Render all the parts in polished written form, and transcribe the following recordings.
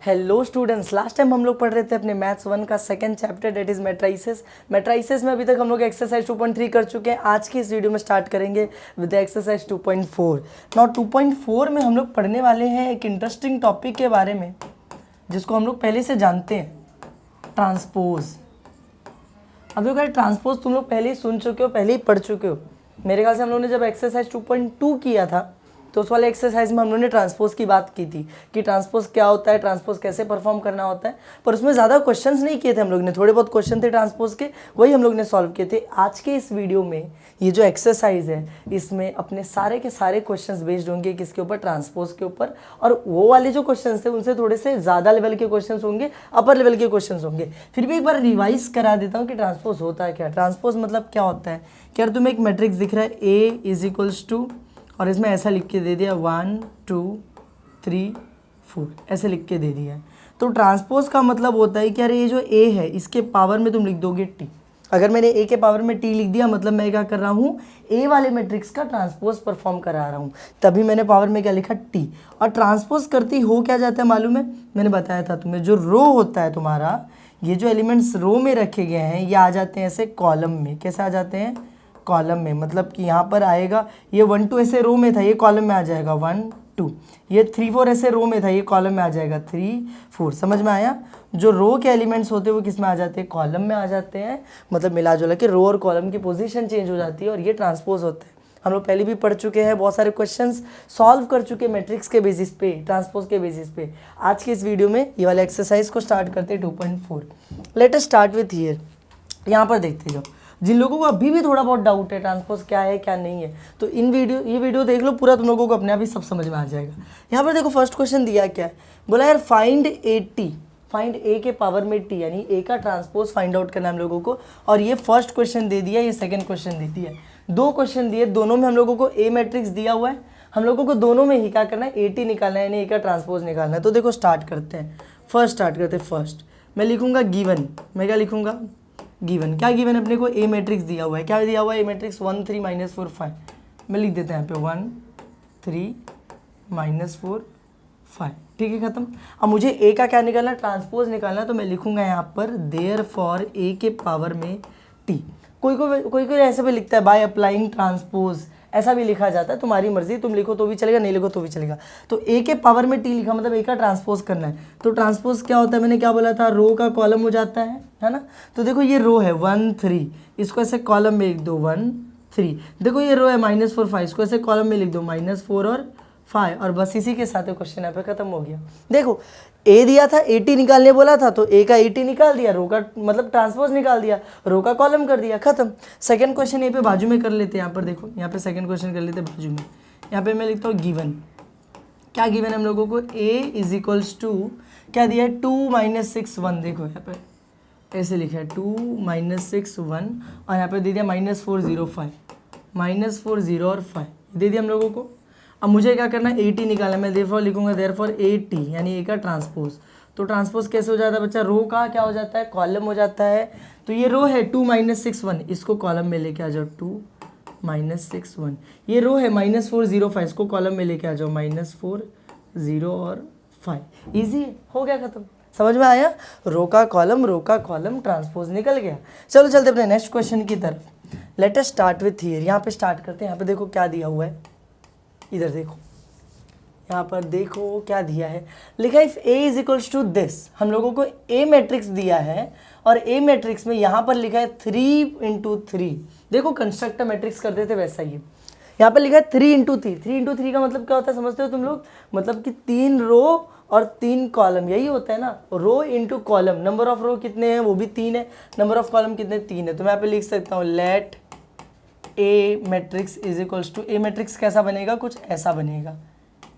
Hello students, last time हम लोग पढ़ रहे थे अपने मैथ्स 1 का second chapter that is matrices. Matrices में अभी तक हम लोग एक्सरसाइज 2.3 कर चुके हैं। आज की इस वीडियो में स्टार्ट करेंगे विद एक्सरसाइज 2.4। नाउ 2.4 में हम लोग पढ़ने वाले हैं एक इंटरेस्टिंग टॉपिक के बारे में जिसको हम लोग पहले से जानते हैं, ट्रांसपोज। अब लोग ट्रांसपोज तुम लोग पहले ही सुन चुके हो, पहले ही पढ़ चुके हो। मेरे ख्याल से हम लोगों ने जब एक्सरसाइज 2.2 किया था तो उस वाले एक्सरसाइज में हम लोगों ने ट्रांसपोज की बात की थी कि ट्रांसपोज क्या होता है, ट्रांसपोज कैसे परफॉर्म करना होता है। पर उसमें ज़्यादा क्वेश्चंस नहीं किए थे हम लोग ने, थोड़े बहुत क्वेश्चन थे ट्रांसपोज के, वही हम लोग ने सॉल्व किए थे। आज के इस वीडियो में ये जो एक्सरसाइज है इसमें अपने सारे के सारे क्वेश्चंस बेस्ड होंगे किसके ऊपर, ट्रांसपोज के ऊपर। और वो वाले जो क्वेश्चन थे उनसे थोड़े से ज़्यादा लेवल के क्वेश्चन होंगे, अपर लेवल के क्वेश्चन होंगे। फिर भी एक बार रिवाइज करा देता हूँ कि ट्रांसपोज होता है क्या। ट्रांसपोज मतलब क्या होता है कि यार तुम्हें एक मैट्रिक्स दिख रहा है A इज टू, और इसमें ऐसा लिख के दे दिया 1 2 3 4, ऐसे लिख के दे दिया है। तो ट्रांसपोज का मतलब होता है कि यार ये जो A है इसके पावर में तुम लिख दोगे T। अगर मैंने A के पावर में T लिख दिया मतलब मैं क्या कर रहा हूँ, A वाले मैट्रिक्स का ट्रांसपोज परफॉर्म करा रहा हूँ, तभी मैंने पावर में क्या लिखा T। और ट्रांसपोज करती हो क्या जाता है मालूम है, मैंने बताया था तुम्हें, जो रो होता है तुम्हारा, ये जो एलिमेंट्स रो में रखे गए हैं ये आ जाते हैं ऐसे कॉलम में। कैसे आ जाते हैं, कॉलम में। मतलब कि यहाँ पर आएगा ये 1 2 ऐसे रो में था, ये कॉलम में आ जाएगा 1 2। ये 3 4 ऐसे रो में था, ये कॉलम में आ जाएगा 3 4। समझ में आया। जो रो के एलिमेंट्स होते हैं वो किस में आ जाते हैं, कॉलम में आ जाते हैं। मतलब मिला जुला के रो और कॉलम की पोजीशन चेंज हो जाती है और ये ट्रांसपोज होता है। हम लोग पहले भी पढ़ चुके हैं, बहुत सारे क्वेश्चंस सॉल्व कर चुके हैं मैट्रिक्स के बेसिस पे, ट्रांसपोज के बेसिस पे। आज के इस वीडियो में ये वाले एक्सरसाइज को स्टार्ट करते हैं 2.4। Let us start with here. यहाँ पर देखते जाओ, जिन लोगों को अभी भी थोड़ा बहुत डाउट है ट्रांसपोज क्या है क्या नहीं है, तो ये वीडियो देख लो पूरा, तुम लोगों को अपने आप ही सब समझ में आ जाएगा। यहाँ पर देखो फर्स्ट क्वेश्चन दिया क्या है, बोला यार फाइंड A के पावर में T, यानी A का ट्रांसपोज फाइंड आउट करना हम लोगों को। और ये फर्स्ट क्वेश्चन दे दिया, ये सेकंड क्वेश्चन दे दिया। दो क्वेश्चन दिए, दोनों में हम लोगों को A मैट्रिक्स दिया हुआ है। हम लोगों को दोनों में ही क्या करना है, AT निकालना है, यानी A का ट्रांसपोज निकालना है। तो देखो स्टार्ट करते हैं, फर्स्ट मैं लिखूंगा गिवन। मैं क्या लिखूंगा, गिवन। क्या गिवन अपने को, A मैट्रिक्स दिया हुआ है। क्या दिया हुआ है, A मैट्रिक्स 1 3 -4 5। मैं लिख देता हैं यहाँ पे 1 3 -4 5। ठीक है, खत्म। अब मुझे A का क्या निकालना है, ट्रांसपोज निकालना है। तो मैं लिखूंगा यहाँ पर देयरफॉर A के पावर में T। कोई ऐसे भी लिखता है बाय अप्लाइंग ट्रांसपोज, ऐसा भी लिखा जाता है, तुम्हारी मर्जी, तुम लिखो तो भी चलेगा, नहीं लिखो तो भी चलेगा। तो A के पावर में T लिखा मतलब A का ट्रांसपोज करना है। तो ट्रांसपोज क्या होता है, मैंने क्या बोला था, रो का कॉलम हो जाता है ना। तो देखो ये रो है 1 3, इसको ऐसे कॉलम में लिख दो 1 3। देखो ये रो है -4 5, इसको ऐसे कॉलम में लिख दो -4 और 5। और बस इसी के साथ क्वेश्चन यहाँ पे खत्म हो गया। देखो A दिया था, AT निकालने बोला था, तो A का AT निकाल दिया, रो का मतलब ट्रांसपोज निकाल दिया, रो का कॉलम कर दिया, खत्म। सेकंड क्वेश्चन ये पे बाजू में कर लेते हैं। यहाँ पर देखो, यहाँ पे सेकंड क्वेश्चन कर लेते हैं बाजू में। यहाँ पे मैं लिखता हूँ गिवन। क्या गिवन है हम लोगों को, A इज टू क्या दिया है 2 6 1। देखो यहाँ पे ऐसे लिखा है 2 6 1, और यहाँ पे दे दिया -4 0 5, -4 0 और 5 दे दिया हम लोगों को। अब मुझे क्या करना है, AT निकालना है। मैं देयरफॉर लिखूंगा देयरफॉर AT, यानी A का ट्रांसपोज। तो ट्रांसपोज कैसे हो जाता है बच्चा, रो का क्या हो जाता है, कॉलम हो जाता है। तो ये रो है 2 6 1, इसको कॉलम में लेके आ जाओ 2 6 1। ये रो है -4 0 5, इसको कॉलम में लेके आ जाओ -4 0 और 5। ईजी हो गया, खत्म। समझ में आया, रो का कॉलम ट्रांसपोज निकल गया। चलो चलते अपने नेक्स्ट क्वेश्चन की तरफ। Let us start with here. यहाँ पे स्टार्ट करते हैं। यहाँ पे देखो क्या दिया हुआ है, इधर देखो, यहाँ पर देखो क्या दिया है, लिखा है if A is to this. हम लोगों को A मैट्रिक्स दिया है और A मैट्रिक्स में यहाँ पर लिखा है 3 × 3। देखो कंस्ट्रक्टर मैट्रिक्स करते थे वैसा ही यहाँ पर लिखा है 3 × 3। 3 × 3 का मतलब क्या होता है समझते हो तुम लोग, मतलब कि 3 रो और 3 कॉलम, यही होता है ना, rho into column. Number of रो कितने हैं, वो भी 3 है, नंबर ऑफ कॉलम कितने, 3 है। तो मैं यहाँ पे लिख सकता हूँ let A matrix is two, A matrix कैसा बनेगा, कुछ ऐसा बनेगा,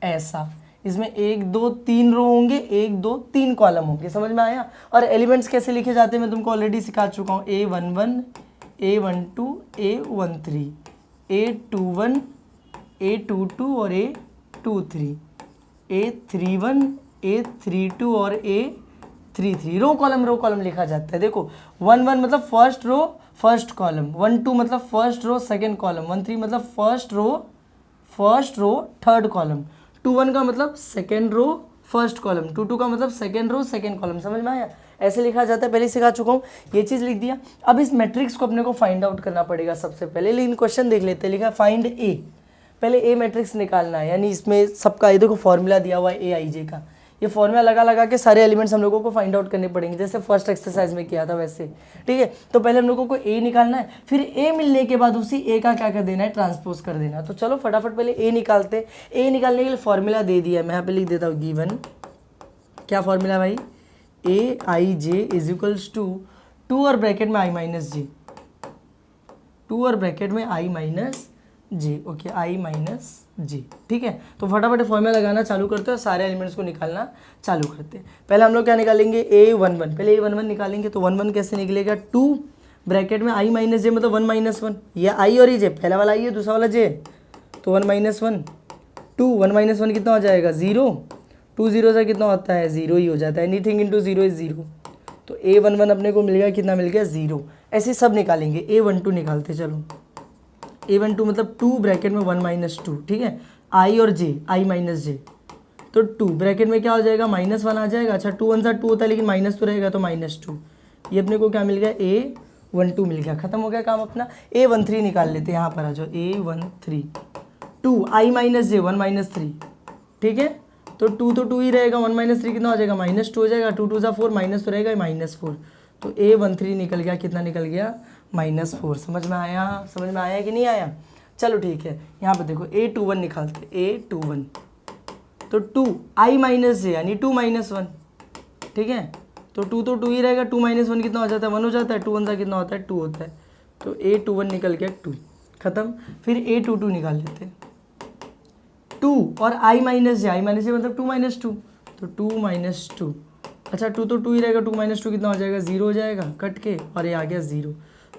ऐसा। इसमें 1 2 3 रो होंगे, 1 2 3 कॉलम होंगे। समझ में आया। और एलिमेंट्स कैसे लिखे जाते हैं मैं तुमको ऑलरेडी सिखा चुका हूँ, A11 A12 A13 A21 A22 और A23 A31 A32 और A33। रो कॉलम लिखा जाता है। देखो 1 1 मतलब फर्स्ट रो फर्स्ट कॉलम, 1 2 मतलब फर्स्ट रो सेकंड कॉलम, 1 3 मतलब फर्स्ट रो थर्ड कॉलम, 2 1 का मतलब second row first column, two two का मतलब सेकेंड रो सेकेंड कॉलम, समझ में आया? ऐसे लिखा जाता है, पहले सिखा चुका हूँ, ये चीज़ लिख दिया। अब इस मैट्रिक्स को अपने को फाइंड आउट करना पड़ेगा सबसे पहले, लेकिन क्वेश्चन देख लेते हैं, लिखा फाइंड ए, पहले ए मैट्रिक्स निकालना है, यानी इसमें सबका ये देखो फॉर्मूला दिया हुआ है ए आई जे का, ये फॉर्मूला लगा लगा के सारे एलिमेंट्स हम लोगों को फाइंड आउट करने पड़ेंगे, जैसे फर्स्ट एक्सरसाइज में किया था वैसे, ठीक है। तो पहले हम लोगों को ए निकालना है, फिर ए मिलने के बाद उसी ए का क्या कर देना है, ट्रांसपोज कर देना है। तो चलो फटाफट पहले ए निकालते हैं। ए निकालने के लिए फॉर्मूला दे दिया है, मैं यहाँ पे लिख देता हूँ गिवन, क्या फॉर्मूला भाई, A I J is equals to, two और ब्रैकेट में आई माइनस जे, टू और ब्रैकेट में I minus J, okay I minus J, ठीक है। तो फटाफट फॉर्मूला लगाना चालू करते हैं, सारे एलिमेंट्स को निकालना चालू करते हैं। पहले हम लोग क्या निकालेंगे, ए वन वन, पहले ए वन वन निकालेंगे। तो वन वन कैसे निकलेगा, टू ब्रैकेट में आई माइनस जे मतलब वन माइनस वन, ये आई और ये जे, पहला वाला आई है दूसरा वाला जे, तो one minus one, two one minus one कितना हो जाएगा, जीरो, टू जीरो से कितना होता है, जीरो ही हो जाता है, anything into zero is zero. तो ए वन वन अपने को मिल गया, कितना मिल गया, जीरो। ऐसे सब निकालेंगे, ए वन टू निकालते चलो, ए वन टू मतलब टू ब्रैकेट में वन माइनस टू, ठीक है, आई और जे, आई माइनस जे, तो टू ब्रैकेट में क्या हो जाएगा, माइनस वन आ जाएगा। अच्छा टू वन सा टू होता है लेकिन माइनस तो रहेगा, तो माइनस टू, ये अपने को क्या मिल गया, ए वन टू मिल गया, खत्म हो गया काम अपना। ए वन थ्री निकाल लेते हैं, यहाँ पर आ जाओ, A one three, two I minus J one minus three, ठीक है, तो टू तो टू ही रहेगा, वन माइनस थ्री कितना हो जाएगा, माइनस टू हो जाएगा, टू टू सा फोर, माइनस तो रहेगा माइनस फोर, तो ए वन थ्री निकल गया, कितना निकल गया, माइनस फोर। समझ में आया, समझ में आया कि नहीं आया? चलो ठीक है, यहाँ पे देखो ए टू वन निकालते, ए टू वन, तो टू आई माइनस जे यानी टू माइनस वन, ठीक है, तो टू ही रहेगा, टू माइनस वन कितना हो जाता है, वन हो जाता है, टू वन सा कितना होता है, टू होता है, तो ए टू वन निकल गया टू, खत्म। फिर ए टू टू निकाल लेते हैं, टू और आई माइनस जे, आई माइनस जे मतलब टू माइनस टू, तो टू माइनस टू, अच्छा टू तो टू ही रहेगा, टू माइनस टू कितना हो जाएगा, जीरो हो जाएगा कट के, और ये आ गया जीरो,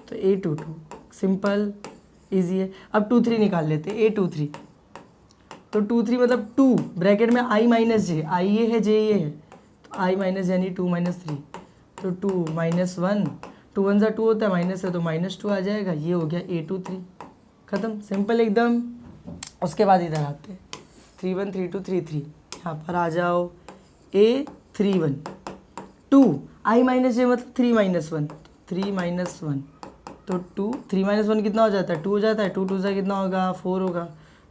तो ए टू टू, सिंपल ईजी है। अब टू थ्री निकाल लेते हैं, ए टू थ्री, तो टू थ्री मतलब टू ब्रैकेट में आई माइनस जे, आई ये है जे ये है, तो आई माइनस यानी टू माइनस थ्री, तो two minus one, two one सा टू होता है, माइनस है तो माइनस टू आ जाएगा, ये हो गया ए टू थ्री, खत्म, सिंपल एकदम। उसके बाद इधर आते हैं, three one three two three three, यहाँ पर आ जाओ, A three one, two I minus J मतलब three minus one, three minus one, तो टू, थ्री माइनस वन कितना हो जाता है, टू हो जाता है, टू टू से कितना होगा, फोर होगा,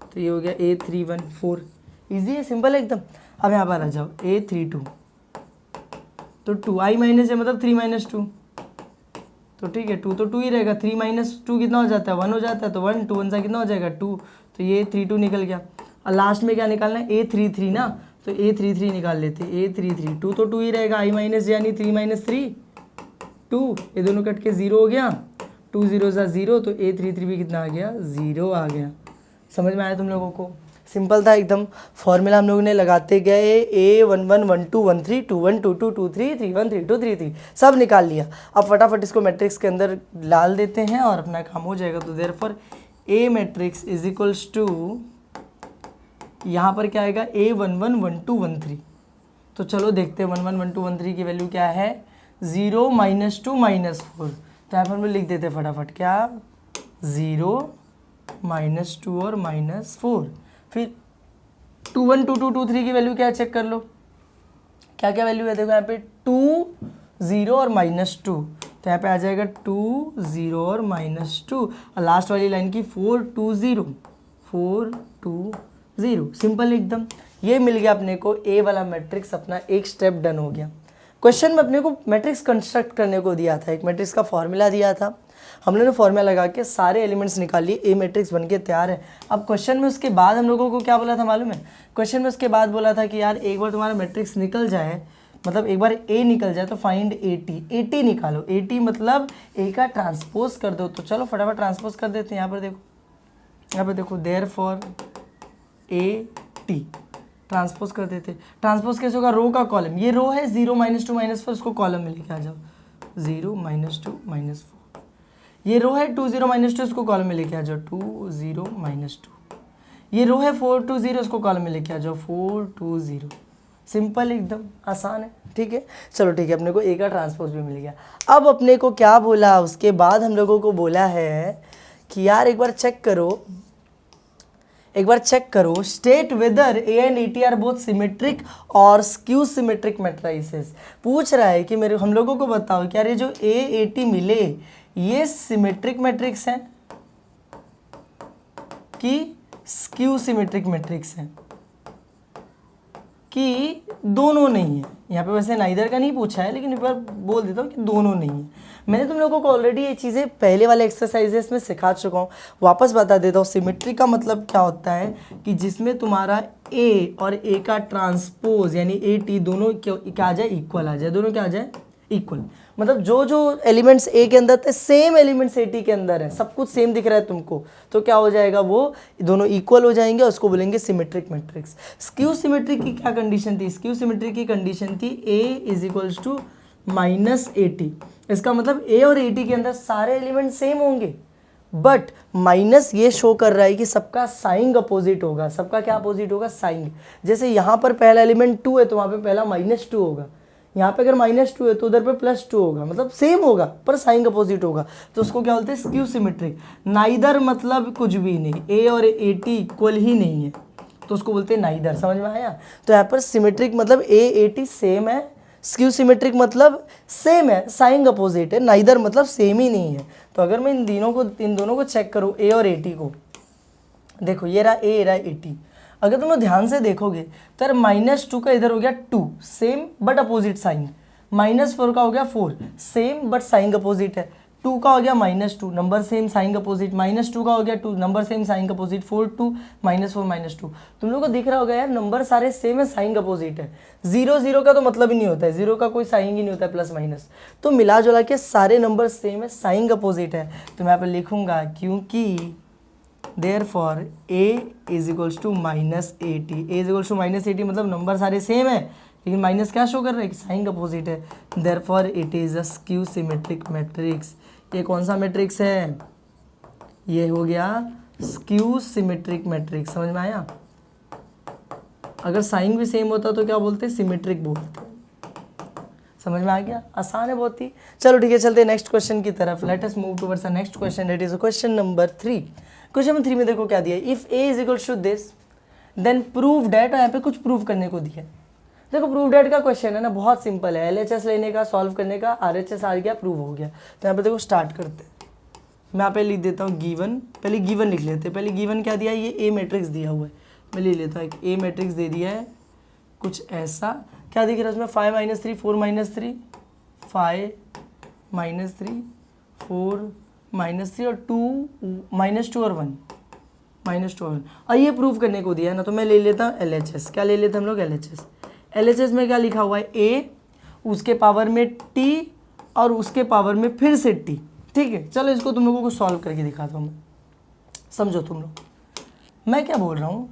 तो ये हो गया ए थ्री वन फोर, ईजी है, सिंपल है एकदम। अब यहाँ पर आ जाओ, ए थ्री टू, तो टू आई माइनस है मतलब थ्री माइनस टू, तो ठीक है, टू तो टू ही रहेगा, थ्री माइनस टू कितना हो जाता है, वन हो जाता है, तो वन, टू वन सा कितना हो जाएगा, टू, तो ये थ्री टू निकल गया। और लास्ट में क्या निकालना है, ए थ्री थ्री ना, तो ए थ्री थ्री निकाल लेते हैं, ए थ्री थ्री, टू तो टू ही रहेगा, आई माइनस यानी थ्री माइनस थ्री टू, ये दोनों कट के जीरो हो गया, टू जीरो सा जीरो, तो ए थ्री थ्री भी कितना आ गया, जीरो आ गया। समझ में आया तुम लोगों को? सिंपल था एकदम, फॉर्मूला हम लोगों ने लगाते गए, A one one one two one three, two one two two two three, three one three two three three, सब निकाल लिया। अब फटाफट इसको मैट्रिक्स के अंदर डाल देते हैं और अपना काम हो जाएगा। तो therefore A matrix is equals to, यहाँ पर क्या आएगा, A one one one two one three, तो चलो देखते हैं one one one two one three की वैल्यू क्या है, zero minus two minus four, तो यहाँ पर हम लोग लिख देते हैं फटाफट, क्या, ज़ीरो माइनस टू और माइनस फोर। फिर two one two two two three की वैल्यू क्या है, चेक कर लो, क्या क्या वैल्यू है, देखो यहाँ पे टू ज़ीरो और माइनस टू, तो यहाँ पे आ जाएगा टू ज़ीरो और माइनस टू, और लास्ट वाली लाइन की four two zero, four two zero, simple एकदम। ये मिल गया अपने को, ए वाला मैट्रिक्स अपना एक स्टेप डन हो गया। क्वेश्चन में अपने को मैट्रिक्स कंस्ट्रक्ट करने को दिया था, एक मैट्रिक्स का फॉर्मूला दिया था, हम लोगों ने फॉर्मूला लगा के सारे एलिमेंट्स निकाल लिए, ए मैट्रिक्स बन के तैयार है। अब क्वेश्चन में उसके बाद हम लोगों को क्या बोला था मालूम है, क्वेश्चन में उसके बाद बोला था कि यार एक बार तुम्हारा मैट्रिक्स निकल जाए, मतलब एक बार ए निकल जाए तो find A T, A T निकालो, ए टी मतलब ए का ट्रांसपोज कर दो। तो चलो फटाफट ट्रांसपोज कर देते हैं, यहाँ पर देखो, यहाँ पर देखो, देयरफॉर ए टी ट्रांसपोज कर देते। ट्रांसपोज कैसे होगा, रो का कॉलम, ये रो है, zero minus two minus four, उसको कॉलम में लेके आ जाओ, zero minus two minus four, ये रो है टू जीरो माइनस टू, इसको कॉलम में लेके आ जाओ, टू जीरो माइनस टू, ये रो है फोर टू जीरो, इसको कॉलम में लेके आ जाओ, फोर टू जीरो, सिंपल एकदम आसान है, ठीक है। चलो ठीक है, अपने को ए का ट्रांसपोज भी मिल गया। अब अपने को क्या बोला, उसके बाद हम लोगों को बोला है कि यार एक बार चेक करो, एक बार चेक करो, state whether A and A T R both symmetric और स्क्यू सिमेट्रिक मैट्रिसेस। पूछ रहा है कि मेरे हम लोगों को बताओ क्या ये जो ए टी मिले ये सिमेट्रिक मैट्रिक्स है कि स्क्यू सिमेट्रिक मैट्रिक्स है कि दोनों नहीं है। यहाँ पे वैसे नाइदर का नहीं पूछा है, लेकिन एक बार बोल देता हूँ कि दोनों नहीं है। मैंने तुम लोगों को ऑलरेडी ये चीज़ें पहले वाले एक्सरसाइजेस में सिखा चुका हूँ, वापस बता देता हूँ। सिमेट्री का मतलब क्या होता है कि जिसमें तुम्हारा ए और ए का ट्रांसपोज यानी ए टी दोनों क्या आ जाए, इक्वल आ जाए, दोनों क्या आ जाए, इक्वल। मतलब जो जो एलिमेंट्स ए के अंदर थे सेम एलिमेंट्स ए टी के अंदर है, सब कुछ सेम दिख रहा है तुमको, तो क्या हो जाएगा, वो दोनों इक्वल हो जाएंगे, उसको बोलेंगे सिमेट्रिक मैट्रिक्स। स्क्यू सिमेट्रिक की क्या कंडीशन थी, स्क्यू सिमेट्रिक की कंडीशन थी A is equals to minus A T. इसका मतलब ए और ए टी के अंदर सारे एलिमेंट सेम होंगे, बट माइनस ये शो कर रहा है कि सबका साइन अपोजिट होगा। सबका क्या अपोजिट होगा, साइन। जैसे यहाँ पर पहला एलिमेंट 2 है तो वहाँ पे पहला -2 होगा, यहाँ पे अगर -2 है तो उधर पे +2 होगा, मतलब सेम होगा पर साइन अपोजिट होगा, तो उसको क्या बोलते हैं, स्क्यू सिमेट्रिक। नाइदर मतलब कुछ भी नहीं, ए और ए टी इक्वल ही नहीं है तो उसको बोलते हैं नाइदर। समझ में आया। तो यहाँ पर सिमेट्रिक मतलब ए टी सेम है, स्क्यू सिमेट्रिक मतलब सेम है, साइन अपोजिट है, नाइदर मतलब सेम ही नहीं है। तो अगर मैं इन दोनों को चेक करूँ, ए और ए टी को, देखो ये रहा ए रहा ए टी, अगर तुम लोग ध्यान से देखोगे तो यार -2 का इधर हो गया 2 सेम बट अपोजिट साइन, -4 का हो गया 4 सेम बट साइन अपोजिट है, 2 का हो गया -2 नंबर सेम साइन अपोजिट, -2 का हो गया 2 नंबर सेम साइन अपोजिट, 4 2 -4 -2। तुम लोग को दिख रहा होगा यार नंबर सारे सेम है, साइन अपोजिट है। 0 0 का तो मतलब ही नहीं होता है, 0 का कोई साइन ही नहीं होता है, प्लस माइनस। तो मिला जुला के सारे नंबर सेम है, साइन अपोजिट है। तो मैं यहाँ पर लिखूंगा क्योंकि therefore a is equals to -80, a is equals to -80 मतलब नंबर सारे सेम है लेकिन माइनस क्या शो कर रहा है कि साइन अपोजिट है। therefore it is a skew symmetric matrix। ये कौन सा मैट्रिक्स है, ये हो गया स्क्यू सिमेट्रिक मैट्रिक्स। समझ में आया। अगर साइन भी सेम होता तो क्या बोलते, सिमेट्रिक बोलते। समझ में आ गया, आसान है बहुत ही। चलो ठीक है, चलते हैं नेक्स्ट क्वेश्चन की तरफ। Let us move towards the next question, that is question number 3। Question number 3 में देखो क्या दिया है, if A is equal to this then prove that. यहाँ पे कुछ प्रूव करने को दिया है। देखो प्रूव डैट का क्वेश्चन है ना, बहुत सिंपल है, एलएचएस लेने का, सॉल्व करने का, आरएचएस आ गया, प्रूव हो गया। तो यहाँ पे देखो स्टार्ट करते हैं। मैं यहाँ पे लिख देता हूँ गिवन, पहले गिवन लिख लेते हैं। पहले गिवन क्या दिया है, ये ए मैट्रिक्स दिया हुआ है, मैं ले लेता हूँ। एक ए मैट्रिक्स दे दिया है कुछ ऐसा, क्या दिख रहा है उसमें, 5 - 3 4 - 3 5 - 3 4 -3 और 2 -2 और 1 -2 और 1। और ये प्रूव करने को दिया है ना, तो मैं ले लेता हूँ LHS। क्या ले लेते हैं हम लोग, LHS। LHS में क्या लिखा हुआ है, A उसके पावर में T और उसके पावर में फिर से T। ठीक है, चलो इसको तुम लोगों को सॉल्व करके दिखाता हूँ मैं, समझो तुम लोग मैं क्या बोल रहा हूँ।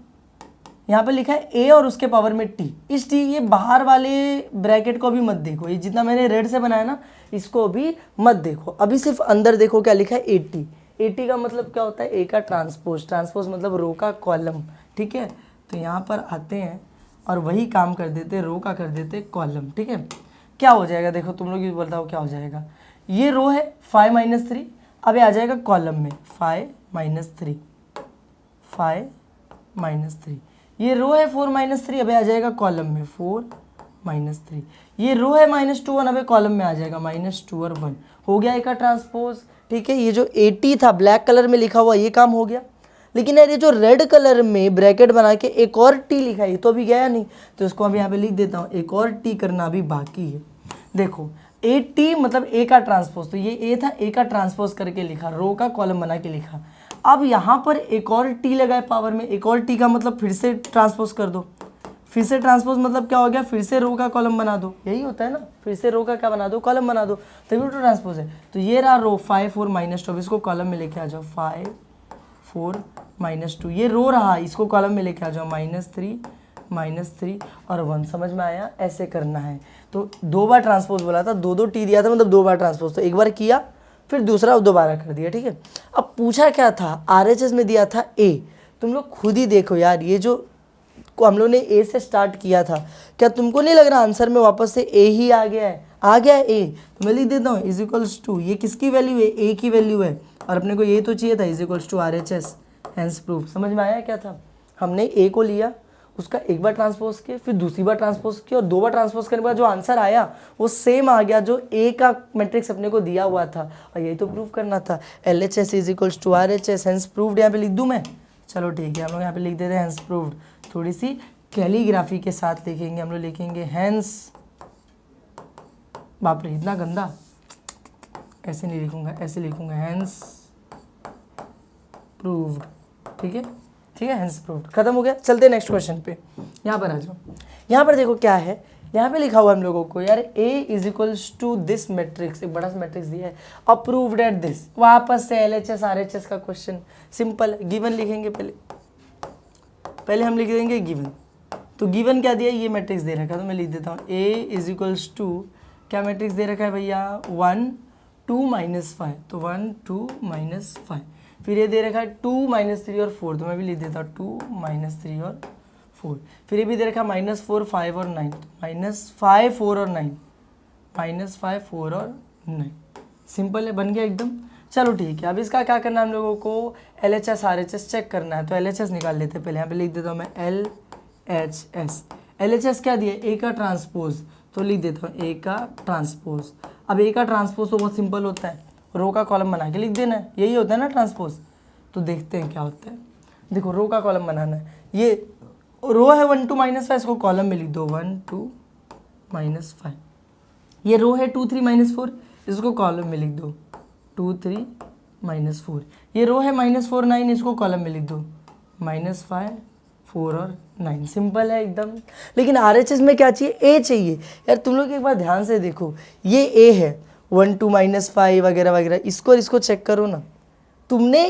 यहाँ पे लिखा है A और उसके पावर में T। इस T, ये बाहर वाले ब्रैकेट को भी मत देखो, ये जितना मैंने रेड से बनाया ना इसको भी मत देखो, अभी सिर्फ अंदर देखो क्या लिखा है, 80। 80 का मतलब क्या होता है, ए का ट्रांसपोज, ट्रांसपोज मतलब रो का कॉलम। ठीक है, तो यहाँ पर आते हैं और वही काम कर देते, रो का कर देते कॉलम। ठीक है, क्या हो जाएगा देखो तुम लोग, ये बताओ क्या हो जाएगा। ये रो है 5 - 3, अब आ जाएगा कॉलम में 5 - 3 5 - 3। ये रो है 4 - 3, अबे आ जाएगा कॉलम में 4 - 3। ये रो है -2 1, अबे कॉलम में आ जाएगा -2 और 1। हो गया एक का ट्रांसपोज। ठीक है, ये जो 80 था ब्लैक कलर में लिखा हुआ ये काम हो गया। लेकिन यार ये जो रेड कलर में ब्रैकेट बना के एक और टी लिखा है ये तो अभी गया नहीं, तो इसको अभी यहाँ पे लिख देता हूँ, एक और टी करना अभी बाकी है। देखो ए टी मतलब ए का ट्रांसपोज, तो ये ए था, ए का ट्रांसपोज करके लिखा, रो का कॉलम बना के लिखा। अब यहाँ पर एक और टी लगाए पावर में, एक और टी का मतलब फिर से ट्रांसपोज कर दो। फिर से ट्रांसपोज मतलब क्या हो गया, फिर से रो का कॉलम बना दो, यही होता है ना, फिर से रो का क्या बना दो, कॉलम बना दो, तभी तो ट्रांसपोज है। तो ये रहा रो 5 4 -2, इसको कॉलम में लेके आ जाओ 5 4 -2। ये रो रहा, इसको कॉलम में लेके आ जाओ -3 -3 और 1। समझ में आया, ऐसे करना है। तो 2 बार ट्रांसपोज बोला था, 2 टी दिया था, मतलब 2 बार ट्रांसपोज, तो एक बार किया फिर दूसरा दोबारा कर दिया। ठीक है, अब पूछा क्या था, RHS में दिया था A। तुम लोग खुद ही देखो यार, ये जो को हम लोग ने A से स्टार्ट किया था, क्या तुमको नहीं लग रहा आंसर में वापस से A ही आ गया है, आ गया है A। तो मैं लिख देता हूँ इज इक्वल्स टू, ये किसकी वैल्यू है, A की वैल्यू है, और अपने को ये तो चाहिए था, is equals to RHS, hence proof. समझ में आया क्या था। हमने ए को लिया, उसका एक बार ट्रांसपोज किया, फिर दूसरी बार ट्रांसपोज किया, और 2 बार ट्रांसपोज करने के बाद जो आंसर आया वो सेम आ गया जो ए का मैट्रिक्स अपने को दिया हुआ था, और यही तो प्रूव करना था। LHS is equals to RHS, hence proved. यहाँ पे लिख दूँ मैं? चलो ठीक है, हम लोग यहाँ पे लिख देते हैं हेंस प्रूव्ड। थोड़ी सी कैलीग्राफी के साथ लिखेंगे, हम लोग लिखेंगे हेंस, बाप रे इतना गंदा, ऐसे नहीं लिखूंगा, ऐसे लिखूंगा हेंस प्रूव्ड। ठीक है, ठीक है, हेंस प्रूव्ड, खत्म हो गया। चलते हैं नेक्स्ट क्वेश्चन पे, यहाँ पर आ जाओ। यहाँ पर देखो क्या है, यहाँ पे लिखा हुआ है हम लोगों को यार A is equals to this matrix, एक बड़ा सा मैट्रिक्स दिया है, अप्रूव्ड एट दिस। वापस से LHS RHS का क्वेश्चन, सिंपल है। गिवन लिखेंगे पहले हम लिख देंगे गिवन। तो गिवन क्या दिया, ये मैट्रिक्स दे रखा है, तो मैं लिख देता हूँ A इज इक्वल्स टू, क्या मैट्रिक्स दे रखा है भैया, 1 2 -5, तो 1 2 -5। फिर ये दे रखा है 2 -3 और 4, तो मैं भी लिख देता हूँ 2 -3 और 4। फिर ये भी दे रखा है -4 5 और 9, तो -5 4 और 9, -5 4 और 9। सिंपल है, बन गया एकदम। चलो ठीक है, अब इसका क्या करना है हम लोगों को, LHS RHS चेक करना है। तो LHS निकाल लेते हैं पहले, यहाँ पे लिख देता हूँ मैं LHS। LHS क्या दिया, A का ट्रांसपोज, तो लिख देता हूँ A का ट्रांसपोज। अब A का ट्रांसपोज तो बहुत सिंपल होता है, रो का कॉलम बना के लिख देना है, यही होता है ना ट्रांसपोज। तो देखते हैं क्या होता है। देखो रो का कॉलम बनाना है, ये रो है 1 2 -5, इसको कॉलम में लिख दो 1 2 -5। ये रो है 2 3 -4, इसको कॉलम में लिख दो 2 3 -4। ये रो है -4 9, इसको कॉलम में लिख दो -5 4 और 9। सिंपल है एकदम। लेकिन RHS में क्या चाहिए, A चाहिए। यार तुम लोग एक बार ध्यान से देखो, ये A है 1 2 -5 वगैरह वगैरह, इसको और इसको चेक करो ना, तुमने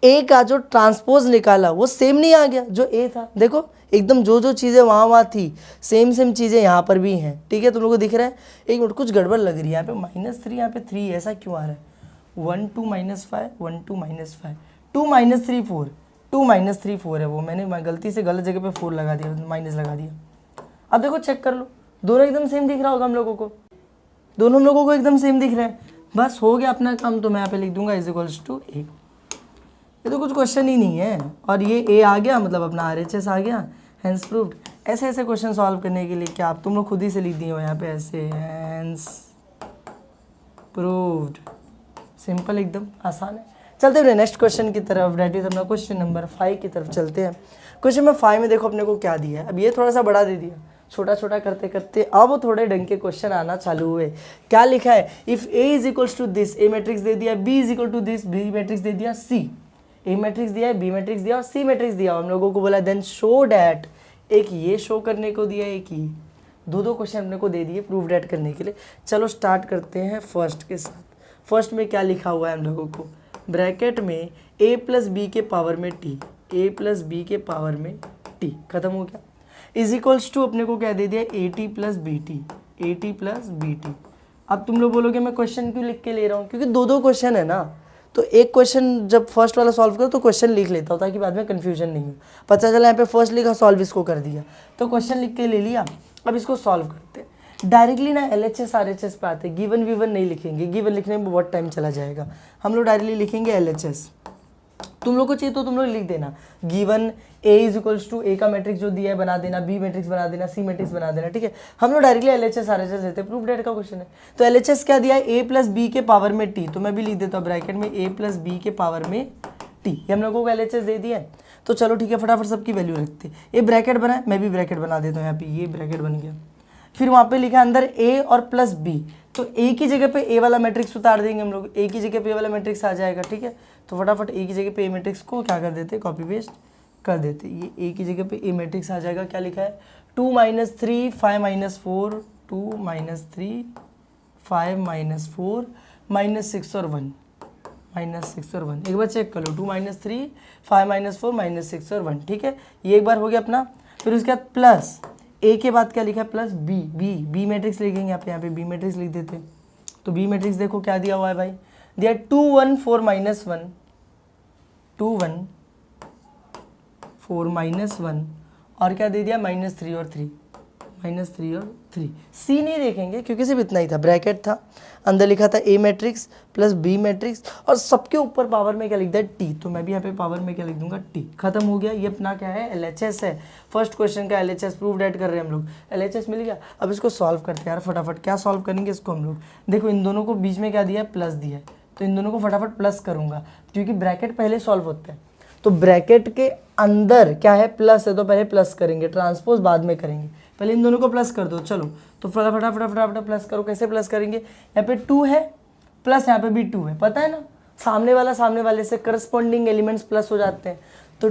A का जो ट्रांसपोज निकाला वो सेम नहीं आ गया जो A था। देखो एकदम जो चीज़ें वहाँ थी सेम चीज़ें यहाँ पर भी हैं। ठीक है, तुम लोगों को दिख रहा है। एक मिनट, कुछ गड़बड़ लग रही है यहाँ पे, -3 यहाँ पे 3, ऐसा क्यों आ रहा है। 1 2 -5 1 2 -5 2 -3 4 2 -3 4 है वो, मैंने गलती से गलत जगह पे 4 लगा दिया, माइनस लगा दिया। अब देखो चेक कर लो, दोनों एकदम सेम दिख रहा होगा हम लोगों को, दोनों हम लोगों को एकदम सेम दिख रहा है। बस हो गया अपना काम। तो मैं यहाँ पे लिख दूंगा इज इक्वल्स टू A। ये तो कुछ क्वेश्चन ही नहीं है, और ये A आ गया मतलब अपना RHS आ गया, हेंस प्रूव्ड। ऐसे ऐसे क्वेश्चन सॉल्व करने के लिए क्या आप तुम लोग खुद ही से लिख दिए हो यहाँ पे ऐसे, हेंस प्रूव्ड। सिंपल, एकदम आसान है। चलते हैं नेक्स्ट क्वेश्चन की तरफ, डेट इज अपना क्वेश्चन नंबर 5 की तरफ चलते हैं। क्वेश्चन नंबर 5 में देखो अपने को क्या दिया है। अब ये थोड़ा सा बड़ा दे दिया, छोटा छोटा करते करते अब थोड़े ढंग के क्वेश्चन आना चालू हुए। क्या लिखा है, if A is equals to this, A matrix दे दिया, B is equal to this, B matrix दे दिया, C A मैट्रिक्स दिया है, B मैट्रिक्स दिया और C मैट्रिक्स दिया। हम लोगों को बोला देन शो डैट, एक ये शो करने को दिया, एक ये, दो क्वेश्चन अपने को दे दिए प्रूव डैट करने के लिए। चलो स्टार्ट करते हैं फर्स्ट के साथ। फर्स्ट में क्या लिखा हुआ है हम लोगों को, ब्रैकेट में A प्लस बी के पावर में T, A प्लस बी के पावर में T, खत्म हो गया। इज इक्वल्स टू अपने को क्या दे दिया, AT plus BT, AT plus BT। अब तुम लोग बोलोगे मैं क्वेश्चन क्यों लिख के ले रहा हूँ, क्योंकि दो क्वेश्चन है ना, तो एक क्वेश्चन जब फर्स्ट वाला सॉल्व करो तो क्वेश्चन लिख लेता हूँ ताकि बाद में कन्फ्यूजन नहीं हो। पता चला यहाँ पे फर्स्ट लिखा, सॉल्व इसको कर दिया, तो क्वेश्चन लिख के ले लिया। अब इसको सॉल्व करते हैं डायरेक्टली ना, LHS RHS पे आते, गिवन विवन नहीं लिखेंगे, गिवन लिखने में बहुत टाइम चला जाएगा। हम लोग डायरेक्टली लिखेंगे LHS। तुम लोग को चाहिए तो तुम लोग लिख देना, given A is equals to A का मैट्रिक्स जो दिया है बना देना, B मैट्रिक्स बना देना, C मैट्रिक्स बना देना। ठीक है, हम लोग डायरेक्टली LHS RHS लेते हैं, प्रूफ डेट का क्वेश्चन है। तो LHS क्या दिया है, A प्लस बी के पावर में T, तो मैं भी लिख देता हूँ ब्रैकेट में A प्लस बी के पावर में T। ये हम लोगों को LHS दे दिया है। तो चलो ठीक है, फटाफट सबकी वैल्यू रखते हैं। ये ब्रैकेट बना है, मैं भी ब्रैकेट बना देता हूँ यहाँ पे, ये ब्रैकेट बन गया। फिर वहाँ पे लिखा अंदर A और प्लस B, तो A की जगह पे A वाला मैट्रिक्स उतार देंगे हम लोग, A की जगह पे A वाला मैट्रिक्स आ जाएगा। ठीक है, तो फटाफट A की जगह पे A मैट्रिक्स को क्या कर देते, कॉपी पेस्ट कर देते। ये A की जगह पे A मैट्रिक्स आ जाएगा। क्या लिखा है, 2 - 3 5 - 4 2 - 3 5 - 4 -6 और 1 -6 और 1। एक बार चेक कर लो, 2 - 3 5 - 4 -6 और 1। ठीक है, ये एक बार हो गया अपना। फिर उसके बाद प्लस A के बाद क्या लिखा है, प्लस B मैट्रिक्स लिखेंगे यहाँ पे B मैट्रिक्स लिख देते। तो B मैट्रिक्स देखो क्या दिया हुआ है भाई, दिया 2 1 4 -1 2 1 4 -1 और क्या दे दिया, -3 और 3 -3 और 3। सी नहीं देखेंगे क्योंकि सिर्फ इतना ही था, ब्रैकेट था, अंदर लिखा था ए मैट्रिक्स प्लस बी मैट्रिक्स और सबके ऊपर पावर में क्या लिख दिया टी, तो मैं भी यहाँ पे पावर में क्या लिख दूंगा टी। खत्म हो गया। ये अपना क्या है LHS है, फर्स्ट क्वेश्चन का LHS प्रूव डेट कर रहे हैं हम लोग, LHS मिल गया। अब इसको सॉल्व करते हैं यार फटाफट। क्या सॉल्व करेंगे इसको हम लोग, देखो इन दोनों को बीच में क्या दिया है प्लस दिया है, तो इन दोनों को फटाफट प्लस करूंगा क्योंकि ब्रैकेट पहले सॉल्व होते हैं, तो ब्रैकेट के अंदर क्या है प्लस है तो पहले प्लस करेंगे, ट्रांसपोज बाद में करेंगे, पहले इन दोनों को प्लस कर दो। चलो तो फटाफट फटाफट प्लस करो। कैसे प्लस करेंगे, यहाँ पे 2 है प्लस यहाँ पे भी 2 है, पता है ना, सामने वाले से करस्पॉन्डिंग एलिमेंट्स प्लस हो जाते हैं, तो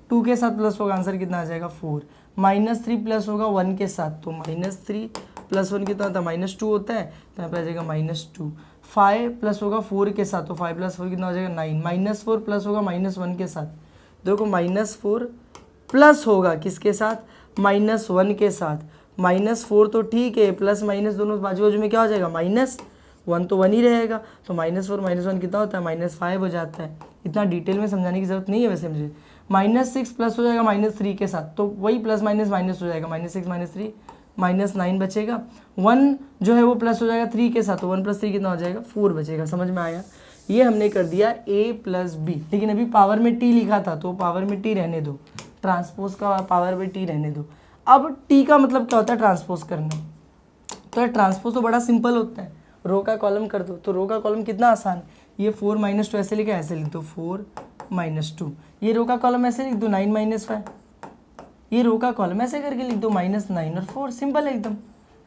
2 के साथ प्लस होगा, आंसर कितना आ जाएगा 4। -3 प्लस होगा 1 के साथ, तो -3 + 1 कितना होता है -2 होता है, तो यहाँ पे आ जाएगा -2। 5 प्लस होगा 4 के साथ, तो 5 + 4 कितना हो जाएगा 9। -4 प्लस होगा -1 के साथ, देखो -4 प्लस होगा किसके साथ, -1 के साथ। -4 तो ठीक है, प्लस माइनस दोनों बाजू बाजू में क्या हो जाएगा -1, तो 1 ही रहेगा, तो -4 -1 कितना होता है -5 हो जाता है। इतना डिटेल में समझाने की जरूरत नहीं है वैसे मुझे। -6 प्लस हो जाएगा -3 के साथ, तो वही प्लस माइनस माइनस हो जाएगा, -6 -3 -9 बचेगा। 1 जो है वो प्लस हो जाएगा 3 के साथ, तो 1 + 3 कितना हो जाएगा 4 बचेगा। समझ में आया, ये हमने कर दिया a + b, लेकिन अभी पावर में t लिखा था तो पावर में t रहने दो, ट्रांसपोज का पावर में t रहने दो। अब t का मतलब क्या होता है ट्रांसपोज करना, तो ट्रांसपोज तो बड़ा सिंपल होता है, रो का कॉलम कर दो, तो रो का कॉलम कितना आसान, ये 4 - 2 ऐसे लिखा, ऐसे लिख दो 4 - 2। ये रो का कॉलम ऐसे लिख दो 9 - 5, ये रो का कॉलम ऐसे करके लिख दो -9 और 4, सिंपल है एकदम,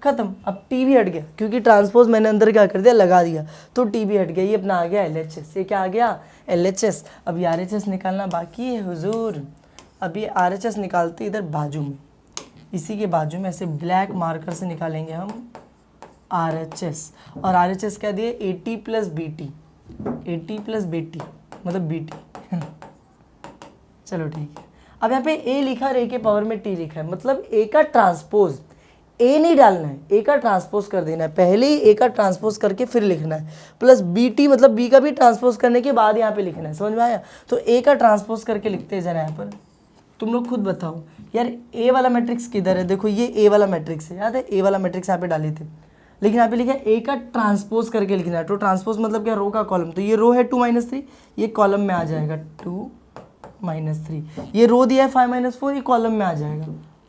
खत्म। अब टी भी हट गया क्योंकि ट्रांसपोज मैंने अंदर क्या कर दिया लगा दिया, तो टी भी हट गया, ये अपना आ गया LHS। ये क्या आ गया LHS। अब ये RHS निकालना बाकी है हुजूर। अब ये RHS निकालते इधर बाजू में, इसी के बाजू में ऐसे ब्लैक मार्कर से निकालेंगे हम RHS। और RHS क्या दिए AT + BT, AT + BT मतलब BT चलो ठीक है। अब यहाँ पे A लिखा और A के पावर में T लिखा है, मतलब A का ट्रांसपोज, A नहीं डालना है, A का ट्रांसपोज कर देना है, पहले ही A का ट्रांसपोज करके फिर लिखना है, प्लस BT मतलब B का भी ट्रांसपोज करने के बाद यहाँ पे लिखना है। समझ में आया, तो A का ट्रांसपोज करके लिखते हैं जरा यहाँ पर। तुम लोग खुद बताओ यार A वाला मैट्रिक्स किधर है, देखो ये A वाला मैट्रिक्स है, याद है A वाला मैट्रिक्स यहाँ पे डाले थे, लेकिन यहाँ पे लिखा है A का ट्रांसपोज करके लिखना है। तो ट्रांसपोज मतलब क्या, रो का कॉलम, तो ये रो है 2 - 3, ये कॉलम में आ जाएगा 2 - 3। ये रो दिया है 5 - 4, ये कॉलम में आ जाएगा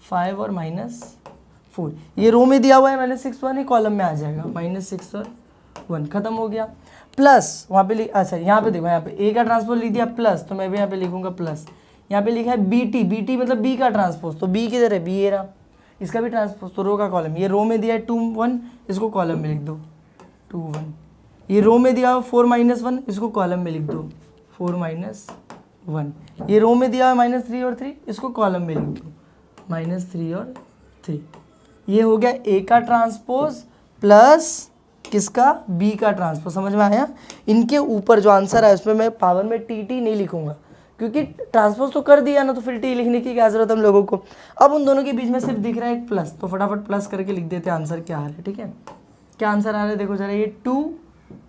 5 और -4। ये रो में दिया हुआ है -6 1, ये कॉलम में आ जाएगा -6 और 1, खत्म हो गया। प्लस वहाँ पे अच्छा यहाँ पे देखो, यहाँ पे A का ट्रांसपोज लिख दिया प्लस, तो मैं भी यहाँ पे लिखूंगा प्लस। यहाँ पे लिखा है BT, BT मतलब B का ट्रांसपोज, तो B किधर है, B ये रहा, इसका भी ट्रांसपोज, तो रो का कॉलम, ये रो में दिया है 2 1, इसको कॉलम में लिख दो 2 1। ये रो में दिया हुआ 4 - 1, इसको कॉलम में लिख दो 4 - 1। ये रो में दिया हुआ -3 और 3, इसको कॉलम में लिख दो -3 और 3। ये हो गया A का ट्रांसपोज प्लस किसका, B का ट्रांसपोज। समझ में आया। इनके ऊपर जो आंसर है उसमें मैं पावर में TT नहीं लिखूंगा क्योंकि ट्रांसपोज तो कर दिया ना, तो फिर T लिखने की क्या जरूरत हम लोगों को। अब उन दोनों के बीच में सिर्फ दिख रहा है एक प्लस, तो फटाफट प्लस करके लिख देते हैं आंसर क्या आ रहा है। ठीक है, क्या आंसर आ रहा है देखो जरा, ये 2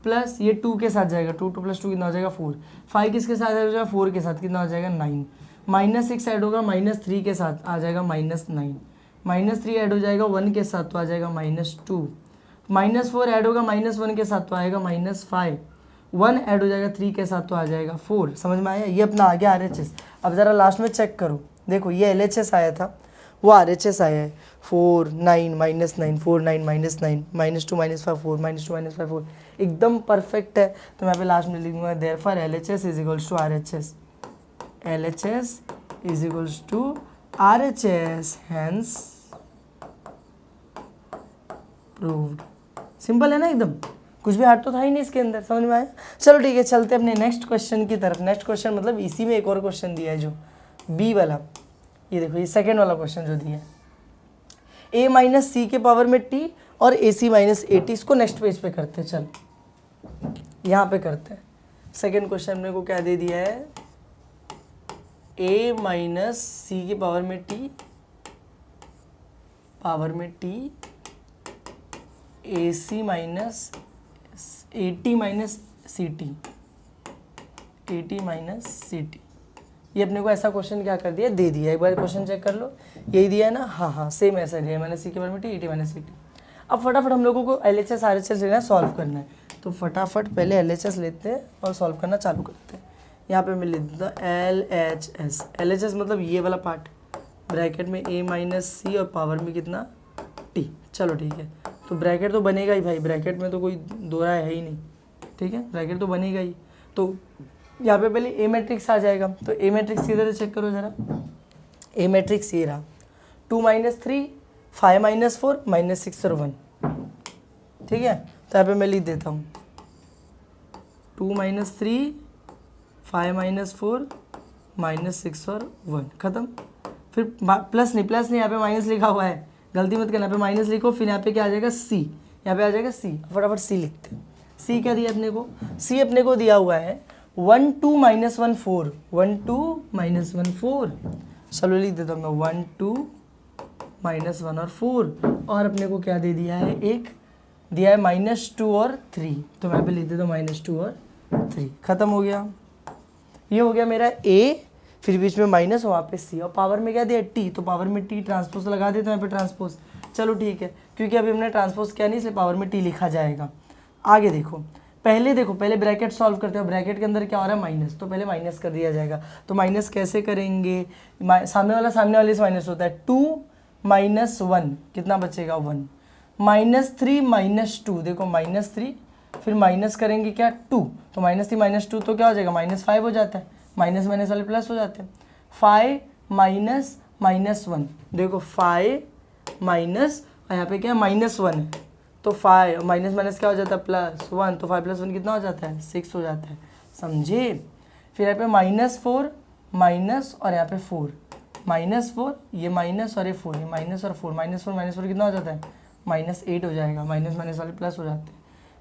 प्लस ये 2 के साथ जाएगा, 2 2 + 2 कितना हो जाएगा 4। 5 किसके साथ हो जाएगा 4 के साथ, कितना हो जाएगा 9। -6 ऐड होगा -3 के साथ, आ जाएगा -9। -3 ऐड हो जाएगा 1 के साथ, तो आ जाएगा -2। -4 ऐड होगा -1 के साथ, तो आएगा -5। 1 ऐड हो जाएगा 3 के साथ, तो आ जाएगा 4। समझ में आया, ये अपना आ गया RHS। अब ज़रा लास्ट में चेक करो, देखो ये LHS आया था, वो RHS आया है 4 9 -9 4 9 -9 -2 -5 4 -2 -5 4, एकदम परफेक्ट है। तो मैं यहाँ पे लास्ट में लिखूंगा therefore LHS = RHS, LHS = RHS, hence proved. Simple है ना एकदम, कुछ भी हार्ड तो था ही नहीं इसके अंदर। समझ में आया। चलो ठीक है, चलते अपने नेक्स्ट क्वेश्चन की तरफ। नेक्स्ट क्वेश्चन मतलब इसी में एक और क्वेश्चन दिया है जो B वाला, ये देखो ये सेकेंड वाला क्वेश्चन जो दिया है, A - C के पावर में T और AC - AT। इसको नेक्स्ट पेज पे करते हैं, चल यहाँ पे करते हैं। सेकेंड क्वेश्चन अपने को क्या दे दिया है, A - C के पावर में T AC - AT - CT, AT - CT। ये अपने को ऐसा क्वेश्चन क्या कर दिया, दे दिया। एक बार क्वेश्चन चेक कर लो, यही दिया है ना, हाँ हाँ सेम ऐसा दिया, माइनस सी के बारे में T, T minus C T. अब फटाफट हम लोगों को LHS RHS लेना है, सॉल्व करना है। तो फटाफट पहले LHS लेते हैं और सॉल्व करना चालू करते हैं। यहाँ पे मैं लिख देता हूँ LHS। LHS मतलब ये वाला पार्ट, ब्रैकेट में a माइनस सी और पावर में कितना t। चलो ठीक है, तो ब्रैकेट तो बनेगा ही भाई, ब्रैकेट में तो कोई दो राय है ही नहीं, ठीक है, ब्रैकेट तो बनेगा ही। तो यहाँ पे पहले a मैट्रिक्स आ जाएगा, तो a मैट्रिक्स इधर चेक करो ज़रा। a मैट्रिक्स ये रहा, 2 माइनस 3, 5 माइनस 4, माइनस 6 और 1, ठीक है। तो यहाँ पे मैं लिख देता हूँ 2 माइनस 3, 5 माइनस 4, माइनस 6 और 1, ख़त्म। फिर प्लस नहीं, प्लस नहीं, यहाँ पे माइनस लिखा हुआ है, गलती मत करना, यहाँ पे माइनस लिखो, फिर यहाँ पे क्या आ जाएगा c, यहाँ पे आ जाएगा c। फटाफट c लिखते हैं। c क्या दिया अपने को, c अपने को दिया हुआ है 1 2 माइनस 1 4, 1 2 माइनस 1 4। चलो लिख देता हूँ मैं 1 2 माइनस 1 और 4, और अपने को क्या दे दिया है, एक दिया है -2 और 3, तो मैं पे लिख देता हूँ -2 और 3, खत्म हो गया। ये हो गया मेरा a, फिर बीच में माइनस, वहाँ पे c, और पावर में क्या दिया t, तो पावर में t ट्रांसपोज लगा देते हैं यहाँ पे ट्रांसपोज। चलो ठीक है, क्योंकि अभी हमने ट्रांसपोज किया नहीं, इसलिए पावर में t लिखा जाएगा। आगे देखो, पहले ब्रैकेट सॉल्व करते हो, ब्रैकेट के अंदर क्या हो रहा है, माइनस, तो पहले माइनस कर दिया जाएगा। तो माइनस कैसे करेंगे, सामने वाले से माइनस होता है, 2 माइनस 1 कितना बचेगा 1, -3 -2, देखो -3, फिर माइनस करेंगे क्या 2, तो -3 -2 तो क्या हो जाएगा -5 हो जाता है, माइनस माइनस वाले प्लस हो जाते हैं। 5 माइनस -1, देखो 5 माइनस, और यहाँ पे क्या -1 है, तो 5 माइनस माइनस क्या हो जाता है +1, तो 5 + 1 कितना हो जाता है 6 हो जाता है, समझे। फिर यहाँ पे -4 माइनस, और यहाँ पे 4, -4, ये माइनस और ये 4, ये माइनस और 4, -4 कितना हो जाता है -8 हो जाएगा, माइनस माइनस वाले प्लस हो जाते हैं।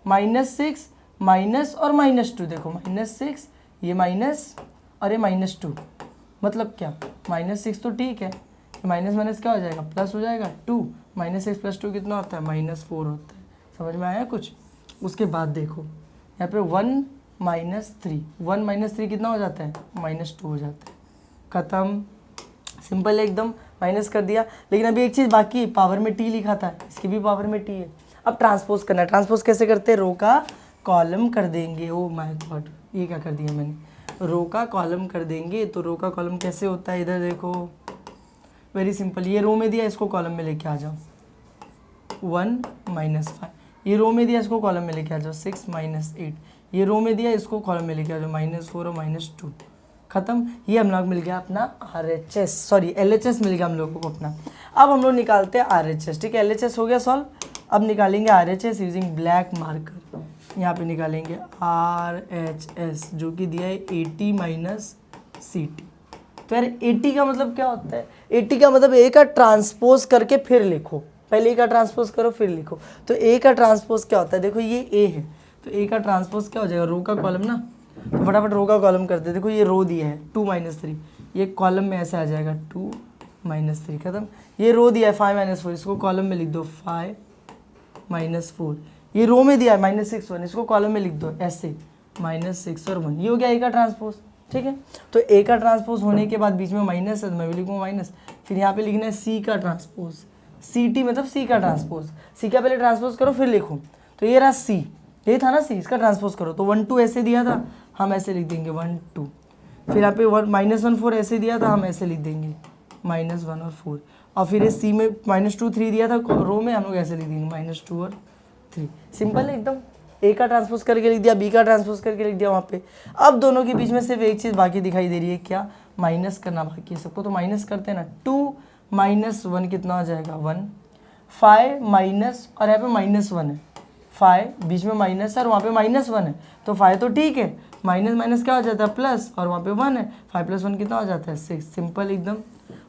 -6 माइनस और -2, देखो -6, ये माइनस और ये -2, मतलब क्या -6 तो ठीक है, माइनस माइनस क्या हो जाएगा प्लस हो जाएगा 2, -6 + 2 कितना होता है -4 होता है, समझ में आया कुछ। उसके बाद देखो यहाँ पे 1 -3, 1 -3 कितना हो जाता है -2 हो जाता है, ख़त्म, सिंपल एकदम, माइनस कर दिया। लेकिन अभी एक चीज़ बाकी, पावर में t लिखा था, इसकी भी पावर में t है। अब ट्रांसपोज करना है, ट्रांसपोज कैसे करते हैं, रो का कॉलम कर देंगे। ओ माय गॉड, ये क्या कर दिया मैंने, रो का कॉलम कर देंगे। तो रो का कॉलम कैसे होता है, इधर देखो, वेरी सिंपल, ये रो में दिया, इसको कॉलम में लेके आ जाओ, 1 -5, ये रो में दिया, इसको कॉलम में लेके आ जाओ, 6 -8, ये रो में दिया, इसको कॉलम में लेके आ जाओ, -4 और -2, खत्म। ये हम लोग मिल गया अपना RHS, सॉरी LHS मिल गया हम लोगों को अपना। अब हम लोग निकालते हैं RHS, ठीक है, LHS हो गया सॉल्व। अब निकालेंगे RHS यूजिंग ब्लैक मार्कर, यहाँ पे निकालेंगे RHS जो कि दिया है 80 - CT। तो यार 80 का मतलब क्या होता है, 80 का मतलब A का ट्रांसपोज करके फिर लिखो, पहले A का ट्रांसपोज करो फिर लिखो। तो A का ट्रांसपोज क्या होता है, देखो ये A है, तो A का ट्रांसपोज क्या हो जाएगा, रो का कॉलम ना, तो फटाफट रो का कॉलम करते, देखो ये रो दिया है 2 - 3, ये कॉलम में ऐसे आ जाएगा 2 - 3, खत्म। ये रो दिया है 5 - 4, इसको कॉलम में लिख दो 5 - 4, ये रो में दिया है -6 1, इसको कॉलम में लिख दो ऐसे -6 और 1, ये हो गया A का ट्रांसपोज, ठीक है। तो A का ट्रांसपोज होने के बाद बीच में माइनस है, तो मैं भी लिखूँगा माइनस, फिर यहाँ पे लिखना है C का ट्रांसपोज, CT मतलब C का ट्रांसपोज, C का पहले ट्रांसपोज करो फिर लिखो। तो ये रहा C, ये था ना C, इसका ट्रांसपोज करो, तो 1 2 ऐसे दिया था, हम ऐसे लिख देंगे 1 2, फिर यहाँ पे -1 4 ऐसे दिया था, हम ऐसे लिख देंगे -1 और 4, और फिर ये C में -2 3 दिया था रो में, हम लोग ऐसे लिख देंगे -2 और 3, सिंपल है एकदम। A का ट्रांसपोज करके लिख दिया, B का ट्रांसपोज करके लिख दिया वहाँ पे। अब दोनों के बीच में सिर्फ एक चीज़ बाकी दिखाई दे रही है, क्या, माइनस करना बाकी है सबको, तो माइनस करते हैं ना, 2 - 1 कितना हो जाएगा 1, 5 माइनस, और यहाँ पे -1 है, 5 बीच में माइनस है और वहाँ पे -1 है, तो 5 तो ठीक है, माइनस माइनस क्या हो जाता है प्लस, और वहाँ पे 1 है, 5 + 1 कितना हो जाता है 6, सिंपल एकदम।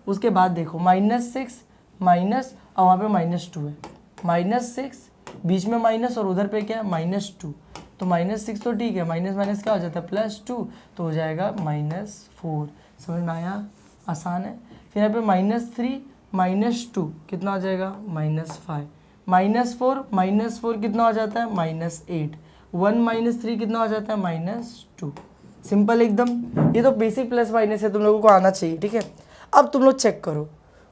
उसके बाद देखो -6 माइनस, और वहाँ पे -2 है, -6 बीच में माइनस और उधर पे क्या है -2, तो -6 तो ठीक है, माइनस माइनस क्या हो जाता है +2, तो हो जाएगा -4, समझ में आया, आसान है। फिर यहाँ पे -3 - 2 कितना हो जाएगा -5, -4 कितना हो जाता है -8, 1 - 3 कितना हो जाता है -2, सिंपल एकदम। ये तो बेसिक प्लस माइनस है, तुम लोगों को आना चाहिए, ठीक है। अब तुम लोग चेक करो,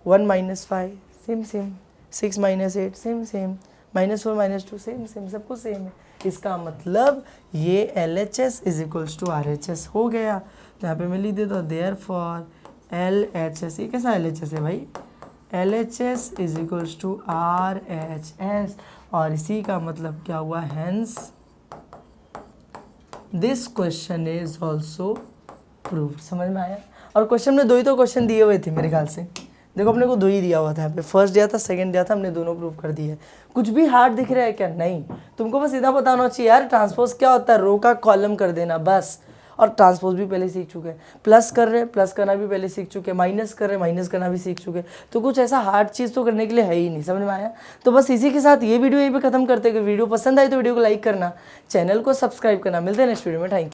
1 - 5 same same, 6 - 8 same same, -4 - 2 same same, सब कुछ सेम है। इसका मतलब ये LHS is equals to RHS हो गया। तो यहाँ पे मैं लिख देता हूँ देयरफॉर LHS, ये कैसा LHS है भाई, LHS is equals to RHS, और इसी का मतलब क्या हुआ, hence this question is also proved. समझ में आया। और क्वेश्चन में 2 ही तो क्वेश्चन दिए हुए थे मेरे ख्याल से, देखो अपने को 2 ही दिया हुआ था यहाँ पे, फर्स्ट दिया था, सेकंड दिया था, हमने दोनों प्रूव कर दिए हैं। कुछ भी हार्ड दिख रहा है क्या, नहीं। तुमको बस इतना पता होना चाहिए यार ट्रांसपोज क्या होता है, रो का कॉलम कर देना बस। और ट्रांसपोज भी पहले सीख चुके हैं, प्लस कर रहे हैं, प्लस करना भी पहले सीख चुके हैं, माइनस कर रहे हैं, माइनस करना भी सीख चुके हैं। तो कुछ ऐसा हार्ड चीज़ तो करने के लिए है ही नहीं। समझ में आया। तो बस इसी के साथ ये वीडियो यहीं पे खत्म करते हैं। अगर वीडियो पसंद आई तो वीडियो को लाइक करना, चैनल को सब्सक्राइब करना। मिलते हैं नेक्स्ट वीडियो में। Thank you.